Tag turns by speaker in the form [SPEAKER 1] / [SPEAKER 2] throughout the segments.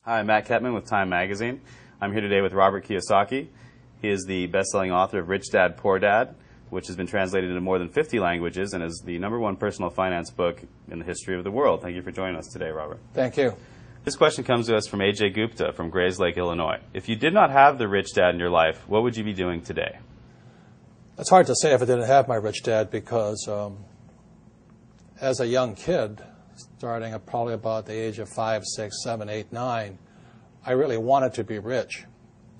[SPEAKER 1] Hi, I'm Matt Ketman with Time Magazine. I'm here today with Robert Kiyosaki. He is the best-selling author of Rich Dad, Poor Dad, which has been translated into more than 50 languages and is the #1 personal finance book in the history of the world. Thank you for joining us today, Robert.
[SPEAKER 2] Thank you.
[SPEAKER 1] This question comes to us from A.J. Gupta from Grays Lake, Illinois. If you did not have the Rich Dad in your life, what would you be doing today?
[SPEAKER 2] It's hard to say if I didn't have my rich dad because as a young kid, starting at probably about the age of 5, 6, 7, 8, 9, I really wanted to be rich.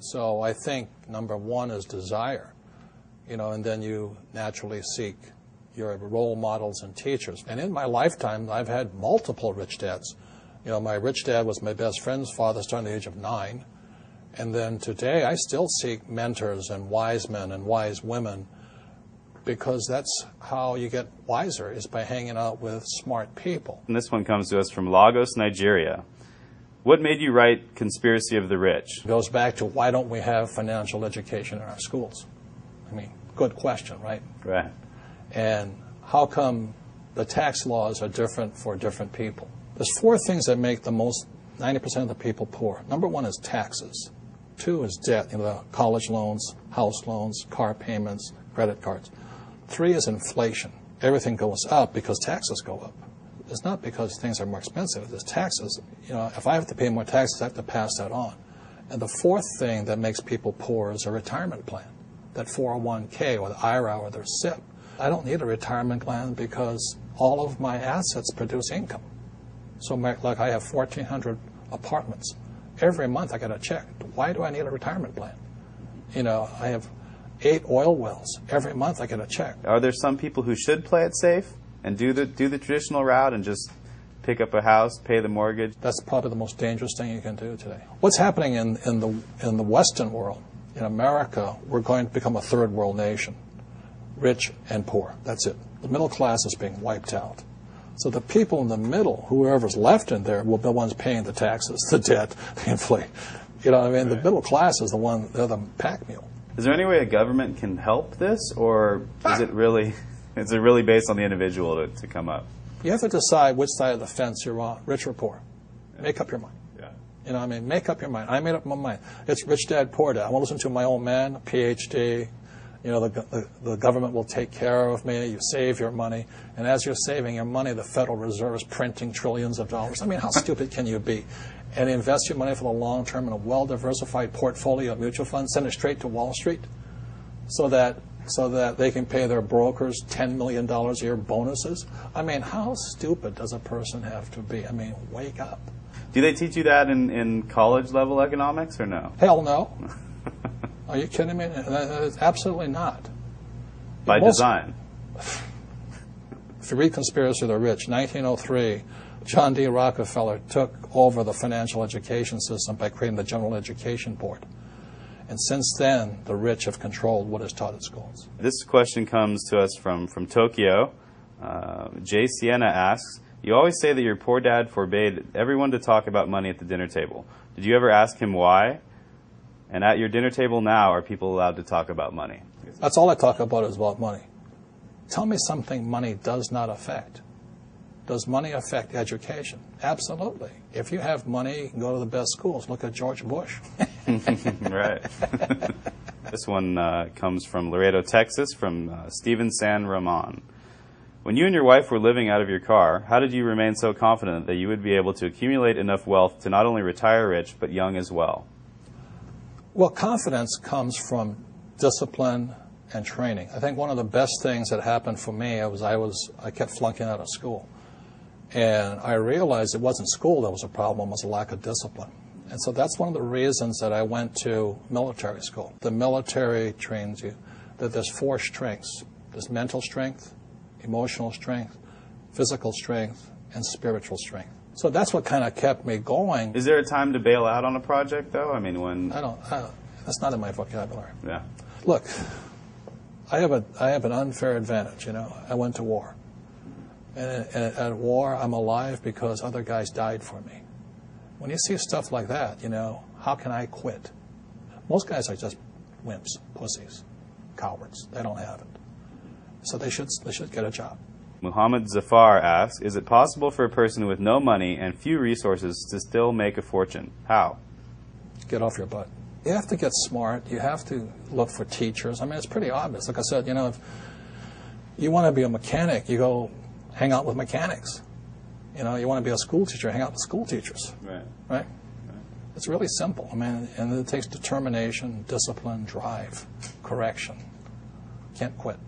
[SPEAKER 2] So I think number one is desire, and then you naturally seek your role models and teachers. And in my lifetime, I've had multiple rich dads. My rich dad was my best friend's father starting at the age of 9. And then today, I still seek mentors and wise men and wise women because that's how you get wiser, is by hanging out with smart people.
[SPEAKER 1] And this one comes to us from Lagos, Nigeria. What made you write Conspiracy of the Rich?
[SPEAKER 2] It goes back to why don't we have financial education in our schools? I mean, good question, right?
[SPEAKER 1] Right.
[SPEAKER 2] And how come the tax laws are different for different people? There's 4 things that make the most 90% of the people poor. Number 1 is taxes. 2 is debt, the college loans, house loans, car payments, credit cards. 3 is inflation. Everything goes up because taxes go up. It's not because things are more expensive. It's taxes. If I have to pay more taxes, I have to pass that on. And the 4th thing that makes people poor is a retirement plan, that 401k or the IRA or their SIP. I don't need a retirement plan because all of my assets produce income. So like I have 1,400 apartments. Every month I get a check. Why do I need a retirement plan? I have 8 oil wells. Every month I get a check.
[SPEAKER 1] Are there some people who should play it safe and do the traditional route and just pick up a house, pay the mortgage?
[SPEAKER 2] That's probably the most dangerous thing you can do today. What's happening in the Western world, in America, we're going to become a third world nation, rich and poor. That's it. The middle class is being wiped out. So the people in the middle, whoever's left in there, will be the ones paying the taxes, the debt, the inflation. The middle class is they're the pack mule.
[SPEAKER 1] Is there any way a government can help this, or is it really based on the individual to come up?
[SPEAKER 2] You have to decide which side of the fence you're on, rich or poor. Make up your mind. Yeah. Make up your mind. I made up my mind. It's rich dad, poor dad. I want to listen to my old man, PhD. The government will take care of me. You save your money. And as you're saving your money, the Federal Reserve is printing trillions of dollars. How stupid can you be? And invest your money for the long term in a well-diversified portfolio of mutual funds, send it straight to Wall Street so that they can pay their brokers $10 million a year bonuses. How stupid does a person have to be? Wake up.
[SPEAKER 1] Do they teach you that in college-level economics or no?
[SPEAKER 2] Hell no. Are you kidding me? Absolutely not.
[SPEAKER 1] By design.
[SPEAKER 2] If you read Conspiracy of the Rich, 1903, John D. Rockefeller took over the financial education system by creating the General Education Board. And since then, the rich have controlled what is taught at schools.
[SPEAKER 1] This question comes to us from Tokyo. Jay Sienna asks, you always say that your poor dad forbade everyone to talk about money at the dinner table. Did you ever ask him why? And at your dinner table now, are people allowed to talk about money?
[SPEAKER 2] That's all I talk about is about money. Tell me something money does not affect. Does money affect education? Absolutely. If you have money, you can go to the best schools. Look at George Bush.
[SPEAKER 1] Right. This one comes from Laredo, Texas, from Steven San Ramon. When you and your wife were living out of your car, how did you remain so confident that you would be able to accumulate enough wealth to not only retire rich, but young as well?
[SPEAKER 2] Well, confidence comes from discipline and training. I think one of the best things that happened for me was I kept flunking out of school. And I realized it wasn't school that was a problem, it was a lack of discipline. And so that's one of the reasons that I went to military school. The military trains you that there's 4 strengths. There's mental strength, emotional strength, physical strength, and spiritual strength. So that's what kind of kept me going.
[SPEAKER 1] Is there a time to bail out on a project, though? When...
[SPEAKER 2] I don't that's not in my vocabulary.
[SPEAKER 1] Yeah.
[SPEAKER 2] Look, I have an unfair advantage, I went to war. And at war, I'm alive because other guys died for me. When you see stuff like that, how can I quit? Most guys are just wimps, pussies, cowards. They don't have it. So they should get a job.
[SPEAKER 1] Muhammad Zafar asks, is it possible for a person with no money and few resources to still make a fortune? How?
[SPEAKER 2] Get off your butt. You have to get smart. You have to look for teachers. I mean, it's pretty obvious. Like I said, if you want to be a mechanic, you go hang out with mechanics. You want to be a school teacher, hang out with school teachers. Right? It's really simple. I mean, and it takes determination, discipline, drive, correction. Can't quit.